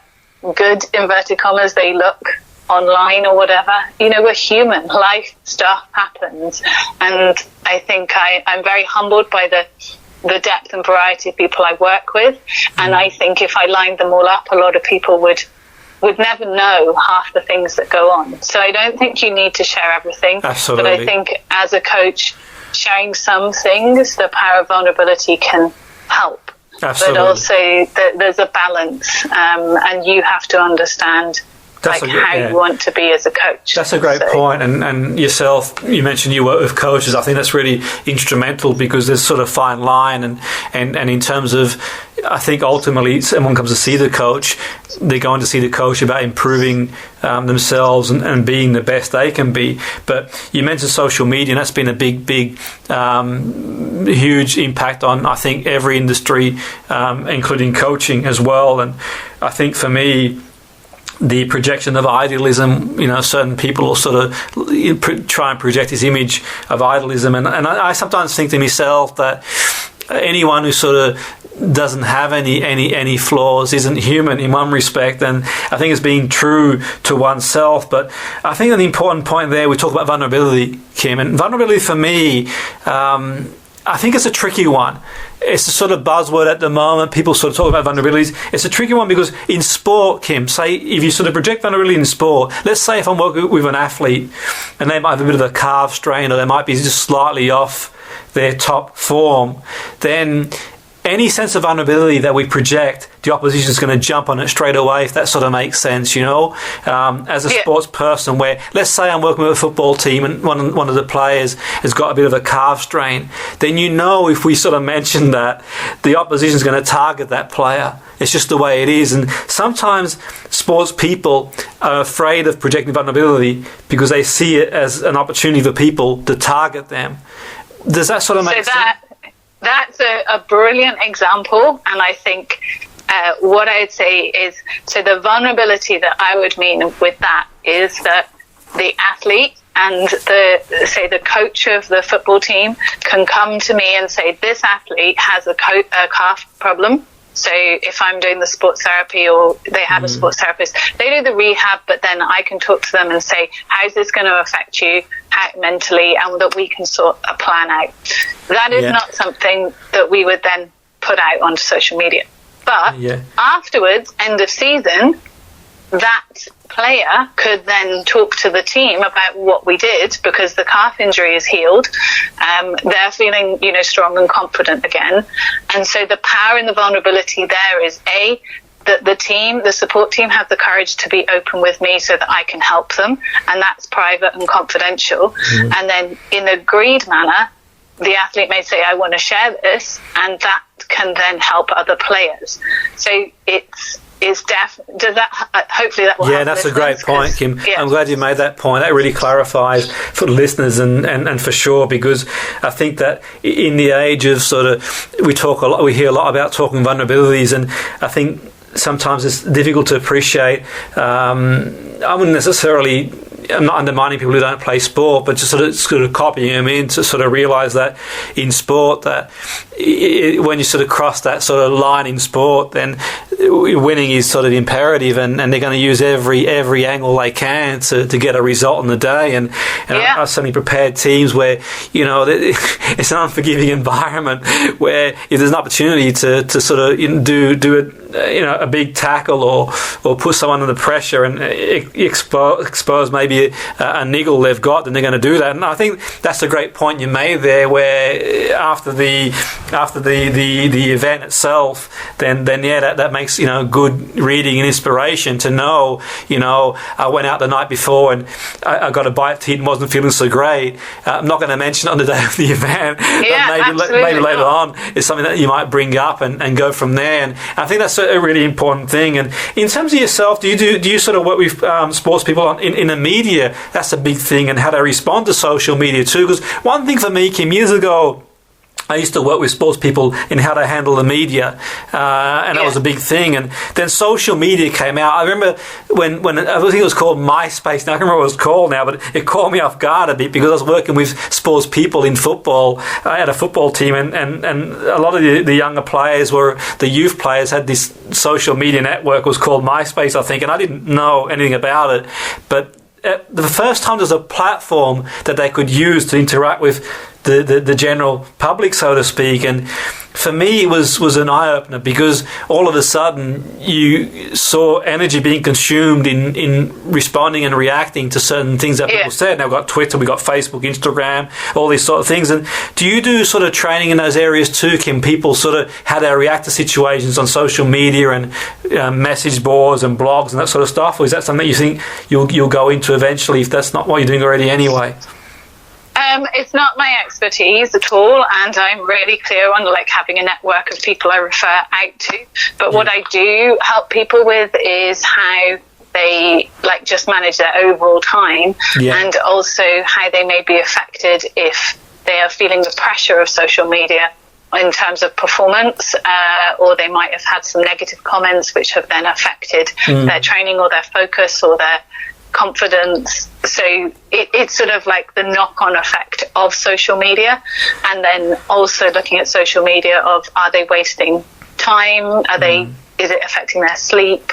good, inverted commas, they look online or whatever, you know, we're human. Life stuff happens. And I think I'm very humbled by the depth and variety of people I work with. And I think if I lined them all up, a lot of people would never know half the things that go on. So I don't think you need to share everything. Absolutely. But I think as a coach, sharing some things, the power of vulnerability can help. Absolutely. But also that there's a balance, and you have to understand how you want to be as a coach. That's a great point. And yourself, you mentioned you work with coaches. I think that's really instrumental, because there's sort of fine line, and in terms of, I think ultimately someone comes to see the coach, they're going to see the coach about improving themselves and being the best they can be. But you mentioned social media, and that's been a big huge impact on, I think, every industry, including coaching as well. And I think for me, the projection of idealism, certain people will sort of try and project this image of idealism. And I sometimes think to myself that anyone who sort of doesn't have any flaws isn't human in one respect. And I think it's being true to oneself. But I think an important point there, we talk about vulnerability, Kim. And vulnerability for me, I think it's a tricky one. It's a sort of buzzword at the moment. People sort of talk about vulnerabilities. It's a tricky one because in sport, Kim, say if you sort of project vulnerability in sport, let's say if I'm working with an athlete and they might have a bit of a calf strain, or they might be just slightly off their top form, then any sense of vulnerability that we project, the opposition is going to jump on it straight away, if that sort of makes sense, as a sports person, where let's say I'm working with a football team and one of the players has got a bit of a calf strain, then if we sort of mention that, the opposition is going to target that player. It's just the way it is. And sometimes sports people are afraid of projecting vulnerability because they see it as an opportunity for people to target them. Does that sort of make sense? That's a brilliant example, and I think what I'd say is, so the vulnerability that I would mean with that is that the athlete and the coach of the football team can come to me and say, this athlete has a calf problem. So if I'm doing the sports therapy, or they have a sports therapist, they do the rehab, but then I can talk to them and say, how's this going to affect you mentally, and that we can sort a plan out. That is not something that we would then put out onto social media. But afterwards, end of season, that player could then talk to the team about what we did, because the calf injury is healed. They're feeling, strong and confident again. And so the power and the vulnerability there is that the support team have the courage to be open with me so that I can help them, and that's private and confidential. And then in an agreed manner, the athlete may say, I want to share this, and that can then help other players. So hopefully that will help. That's a great point, Kim. I'm glad you made that point. That really clarifies for the listeners, and for sure, because I think that in the age of we hear a lot about talking vulnerabilities, and I think sometimes it's difficult to appreciate. I wouldn't necessarily, I'm not undermining people who don't play sport, but just sort of copying them in to sort of realise that in sport, that when you sort of cross that sort of line in sport, then winning is sort of imperative, and they're going to use every angle they can to get a result on the day. And I've certainly prepared teams where it's an unforgiving environment, where if there's an opportunity to sort of do a big tackle or put someone under pressure and expose maybe a niggle they've got, then they're going to do that. And I think that's a great point you made there, where after the event itself, then that makes good reading and inspiration to know. I went out the night before and I got a bite to eat and wasn't feeling so great. I'm not going to mention it on the day of the event, but maybe later on it's something that you might bring up and go from there. And I think that's a really important thing. And in terms of yourself, do you sort of work with sports people in the media? That's a big thing, and how they respond to social media too. Because one thing for me, Kim, years ago, I used to work with sports people in how to handle the media, and that was a big thing. And then social media came out. I remember when I think it was called MySpace. Now I can't remember what it was called now, but it caught me off guard a bit, because I was working with sports people in football. I had a football team, and a lot of the younger players the youth players had this social media network. It was called MySpace, I think, and I didn't know anything about it. But the first time there's a platform that they could use to interact with the general public, so to speak, and for me, it was an eye-opener, because all of a sudden you saw energy being consumed in responding and reacting to certain things that people said. Now we've got Twitter, we've got Facebook, Instagram, all these sort of things. And do you do sort of training in those areas too, Kim? People sort of how they react to situations on social media and message boards and blogs and that sort of stuff? Or is that something that you think you'll go into eventually, if that's not what you're doing already anyway? It's not my expertise at all, and I'm really clear on having a network of people I refer out to. But what I do help people with is how they just manage their overall time, and also how they may be affected if they are feeling the pressure of social media in terms of performance, or they might have had some negative comments which have then affected their training or their focus or their confidence. So it's sort of like the knock-on effect of social media, and then also looking at social media of, are they wasting time? Is it affecting their sleep?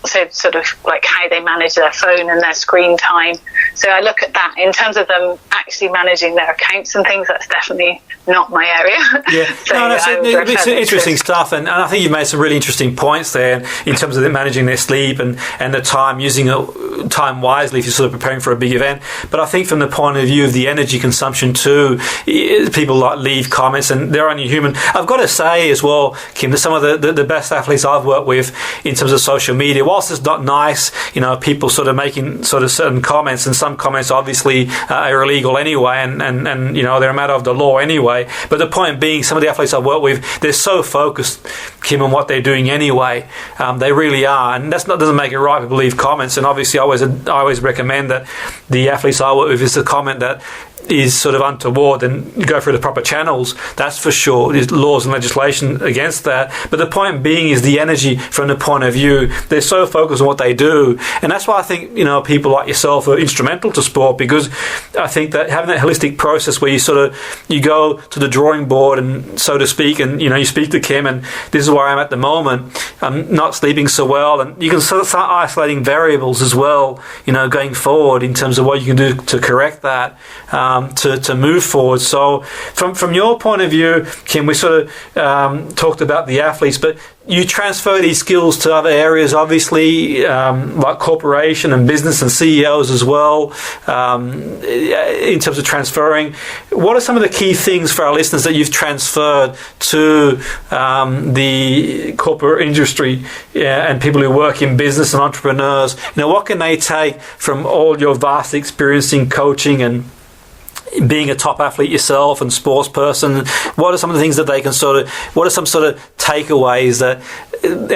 So sort of how they manage their phone and their screen time. So I look at that in terms of them actually managing their accounts and things. That's definitely not my area. Yeah, it's interesting stuff, and I think you've made some really interesting points there in terms of them managing their sleep and the time, using time wisely if you're sort of preparing for a big event. But I think from the point of view of the energy consumption too, people leave comments, and they're only human. I've got to say as well, Kim, that some of the best athletes I've worked with in terms of social media, whilst it's not nice, people sort of making sort of certain comments, and some comments obviously are illegal anyway, and they're a matter of the law anyway. But the point being, some of the athletes I've worked with, they're so focused, Kim, on what they're doing anyway. They really are, and doesn't make it right to leave comments. And obviously, I always recommend that the athletes I work with is a comment that is sort of untoward, and you go through the proper channels, that's for sure. There's laws and legislation against that. But the point being is the energy from the point of view, they're so focused on what they do. And that's why I think, people like yourself are instrumental to sport, because I think that having that holistic process where you go to the drawing board, and so to speak, and, you speak to Kim, and this is where I'm at the moment. I'm not sleeping so well, and you can sort of start isolating variables as well, going forward in terms of what you can do to correct that. To move forward. So from your point of view, Kim, we sort of talked about the athletes, but you transfer these skills to other areas, obviously, like corporation and business and CEOs as well, in terms of transferring. What are some of the key things for our listeners that you've transferred to the corporate industry and people who work in business and entrepreneurs? What can they take from all your vast experience in coaching and being a top athlete yourself and sports person? What are some of the things that they can what are some sort of takeaways that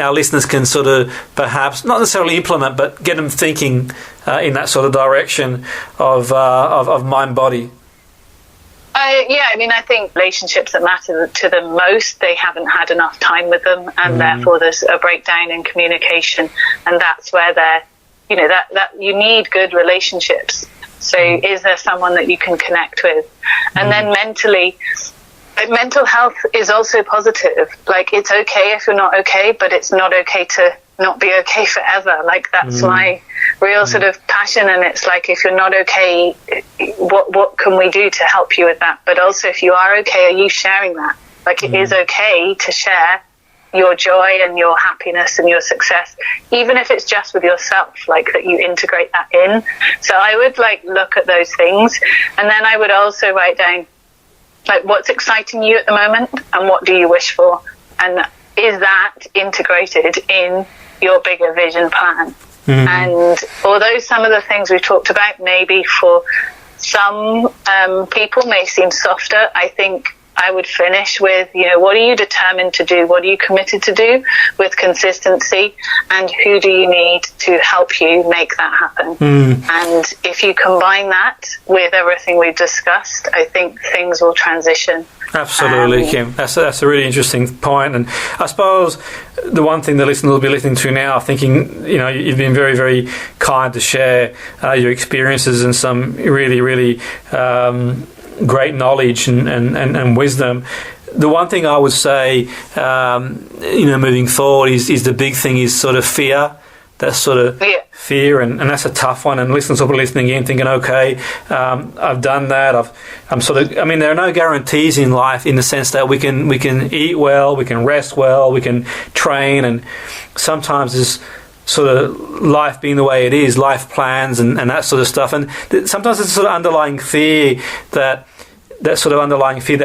our listeners can sort of perhaps not necessarily implement, but get them thinking in that sort of direction of mind-body? I think relationships that matter to them most, they haven't had enough time with them, and therefore there's a breakdown in communication, and that's where they're, that you need good relationships. So is there someone that you can connect with? And then mentally, mental health is also positive. It's okay if you're not okay, but it's not okay to not be okay forever. That's my real sort of passion. And it's if you're not okay, what can we do to help you with that? But also, if you are okay, are you sharing that? It is okay to share your joy and your happiness and your success, even if it's just with yourself, that you integrate that in. So I would look at those things, and then I would also write down what's exciting you at the moment and what do you wish for, and is that integrated in your bigger vision plan? And although some of the things we've talked about maybe for some people may seem softer, I think I would finish with, what are you determined to do? What are you committed to do with consistency? And who do you need to help you make that happen? And if you combine that with everything we've discussed, I think things will transition. Absolutely, Kim. That's a really interesting point. And I suppose the one thing the listener will be listening to now, thinking, you've been very, very kind to share your experiences and some really, really great knowledge and wisdom. The one thing I would say, moving forward is the big thing is sort of fear sort of fear, and that's a tough one. And listeners will be listening in thinking, okay, I've done that. There are no guarantees in life in the sense that we can eat well, we can rest well, we can train, and sometimes there's sort of life being the way it is, life plans and that sort of stuff. And sometimes it's sort of underlying fear that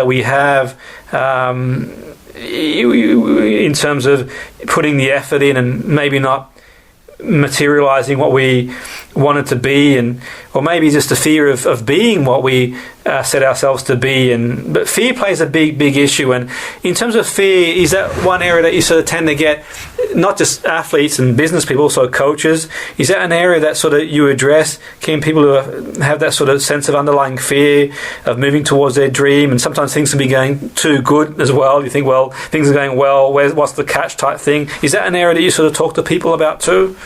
we have in terms of putting the effort in and maybe not materializing what we wanted to be, or maybe just the fear of being what we set ourselves to be. But fear plays a big issue. And in terms of fear, is that one area that you sort of tend to get, not just athletes and business people, also coaches? Is that an area that sort of you address? Can people who have that sort of sense of underlying fear of moving towards their dream, and sometimes things can be going too good as well? You think, well, things are going well, what's the catch type thing? Is that an area that you sort of talk to people about too?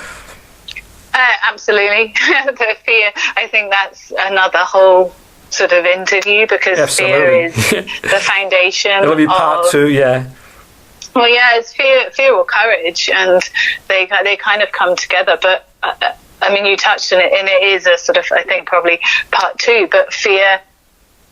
Absolutely. The fear, I think that's another whole sort of interview, because fear is the foundation. It'll be part two, yeah. Well, yeah, it's fear or courage, and they kind of come together. But you touched on it, and it is a sort of, I think, probably part two. But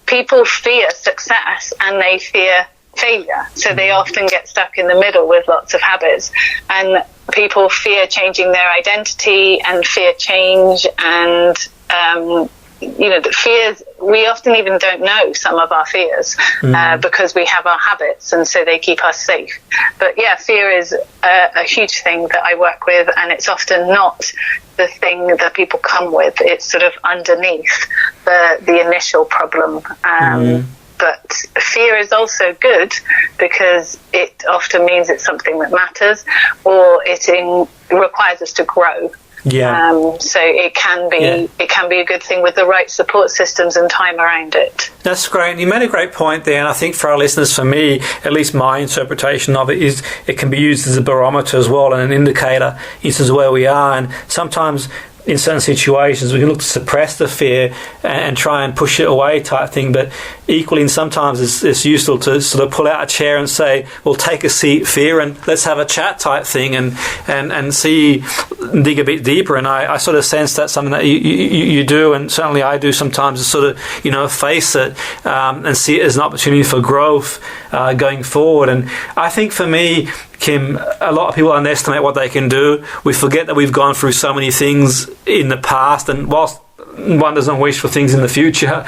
people fear success and they fear failure, so they often get stuck in the middle with lots of habits. And people fear changing their identity and fear change, and the fears, we often even don't know some of our fears because we have our habits, and so they keep us safe. But yeah, fear is a huge thing that I work with, and it's often not the thing that people come with. It's sort of underneath the initial problem. But fear is also good, because it often means it's something that matters, or it requires us to grow. Yeah. So it can be a good thing with the right support systems and time around it. That's great. And you made a great point there. And I think for our listeners, for me, at least my interpretation of it is it can be used as a barometer as well, and an indicator as where we are. And sometimes in certain situations we can look to suppress the fear and try and push it away type thing, but equally sometimes it's useful to sort of pull out a chair and say, well, take a seat, fear, and let's have a chat type thing, and see, dig a bit deeper. And I sort of sense that's something that you do, and certainly I do sometimes, to sort of face it and see it as an opportunity for growth going forward. And I think for me, Kim, a lot of people underestimate what they can do. We forget that we've gone through so many things in the past, and whilst one doesn't wish for things in the future,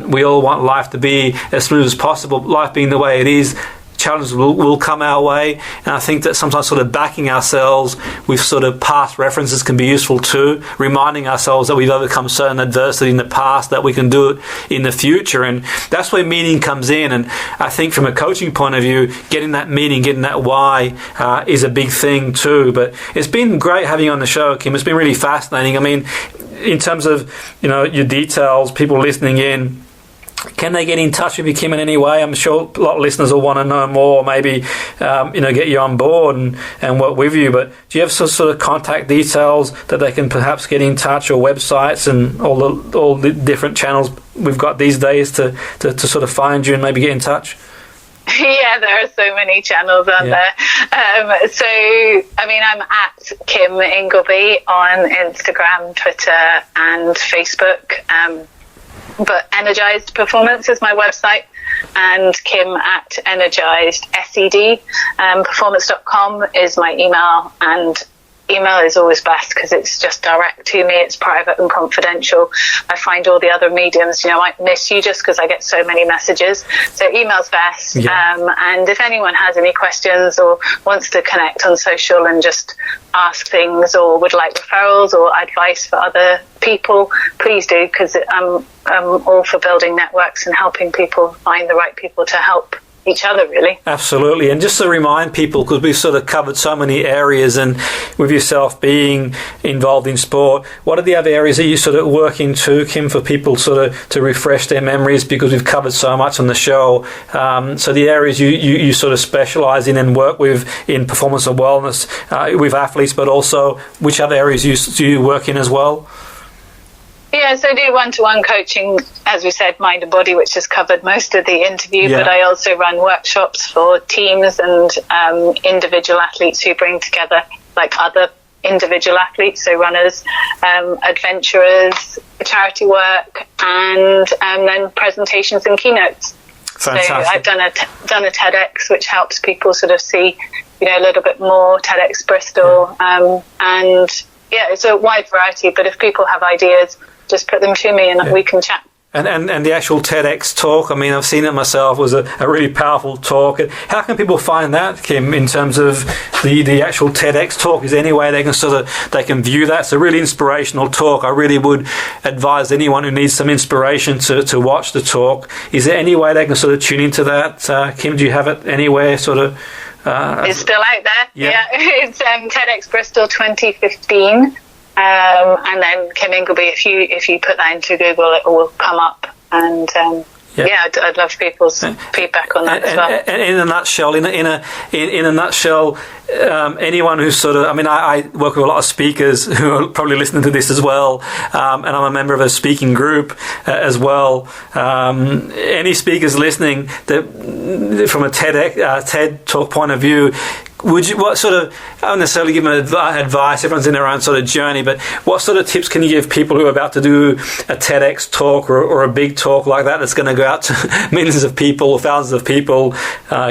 we all want life to be as smooth as possible. Life being the way it is, challenges will come our way, and I think that sometimes sort of backing ourselves with sort of past references can be useful too, reminding ourselves that we've overcome certain adversity in the past, that we can do it in the future. And that's where meaning comes in. And I think from a coaching point of view, getting that meaning, getting that why is a big thing too. But it's been great having you on the show, Kim. It's been really fascinating. I mean, in terms of your details, people listening in, can they get in touch with you, Kim, in any way? I'm sure a lot of listeners will want to know more, maybe get you on board and work with you. But do you have sort of contact details that they can perhaps get in touch, or websites and all the different channels we've got these days to sort of find you and maybe get in touch? Yeah, there are so many channels out there. I'm at Kim Ingleby on Instagram, Twitter and Facebook. But Energized Performance is my website, and Kim at Energized SED performance.com is my email, and email is always best because it's just direct to me, it's private and confidential. I find all the other mediums, I miss you just because I get so many messages, so email's best. And if anyone has any questions or wants to connect on social and just ask things, or would like referrals or advice for other people, please do, because I'm all for building networks and helping people find the right people to help each other, really. Absolutely. And just to remind people, because we've sort of covered so many areas, and with yourself being involved in sport, what are the other areas that you sort of work into, Kim, for people sort of to refresh their memories, because we've covered so much on the show? So the areas you sort of specialise in and work with in performance and wellness with athletes, but also which other areas do you work in as well? Yeah, so I do one-to-one coaching, as we said, mind and body, which has covered most of the interview, but I also run workshops for teams and individual athletes who bring together like other individual athletes, so runners, adventurers, charity work, and then presentations and keynotes. Fantastic. So I've done a TEDx, which helps people sort of see, a little bit more, TEDx Bristol, and it's a wide variety. But if people have ideas, just put them to me and we can chat. And the actual TEDx talk, I mean, I've seen it myself, was a really powerful talk. How can people find that, Kim, in terms of the actual TEDx talk? Is there any way they can view that? It's a really inspirational talk. I really would advise anyone who needs some inspiration to watch the talk. Is there any way they can sort of tune into that? Kim, do you have it anywhere sort of? It's still out there. Yeah. It's TEDx Bristol 2015. And then Kim Ingleby, if you put that into Google, it will come up. And I'd love people's feedback on that as well. And in a nutshell, anyone who's sort of, I mean, I work with a lot of speakers who are probably listening to this as well, and I'm a member of a speaking group as well. Any speakers listening that from a TED talk point of view, what sort of, I don't necessarily give them advice, everyone's in their own sort of journey, but what sort of tips can you give people who are about to do a TEDx talk or a big talk like that's going to go out to millions of people or thousands of people?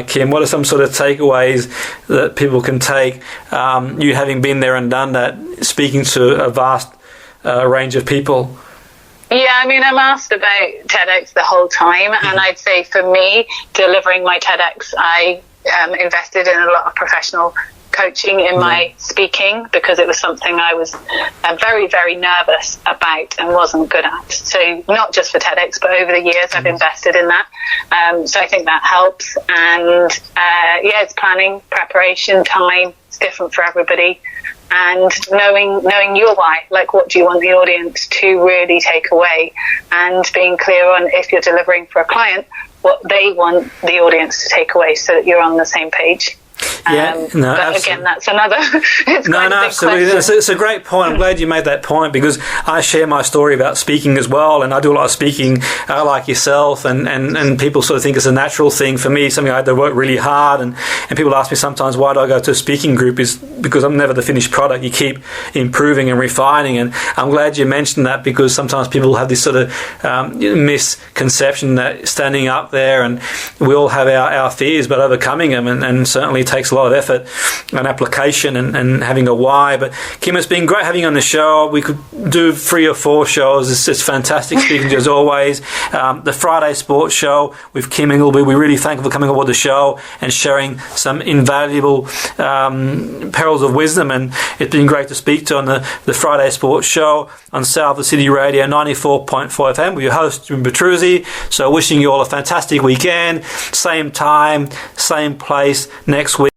Kim, what are some sort of takeaways that people can take, you having been there and done that, speaking to a vast range of people? Yeah, I mean, I'm asked about TEDx the whole time, and I'd say for me, delivering my TEDx, I invested in a lot of professional coaching in my speaking, because it was something I was very, very nervous about and wasn't good at. So not just for TEDx, but over the years I've invested in that. So I think that helps. And it's planning, preparation, time. It's different for everybody. And knowing your why, like what do you want the audience to really take away, and being clear on, if you're delivering for a client, what they want the audience to take away, so that you're on the same page. But absolutely. Again, that's another. It's quite a big absolutely. It's a great point. I'm glad you made that point, because I share my story about speaking as well, and I do a lot of speaking, like yourself, and people sort of think it's a natural thing. For me, something I had to work really hard, and people ask me sometimes, why do I go to a speaking group? Is because I'm never the finished product. You keep improving and refining, and I'm glad you mentioned that, because sometimes people have this sort of misconception that standing up there, and we all have our fears, but overcoming them, and certainly takes a lot of effort and application and having a why. But Kim, it's been great having you on the show. We could do 3 or 4 shows. It's fantastic speaking to you as always. The Friday Sports Show with Kim Ingleby. We're really thankful for coming aboard the show and sharing some invaluable pearls of wisdom. And it's been great to speak to on the Friday Sports Show on Salford City Radio 94.4 FM with your host, Jimmy Petruzzi. So wishing you all a fantastic weekend. Same time, same place next week.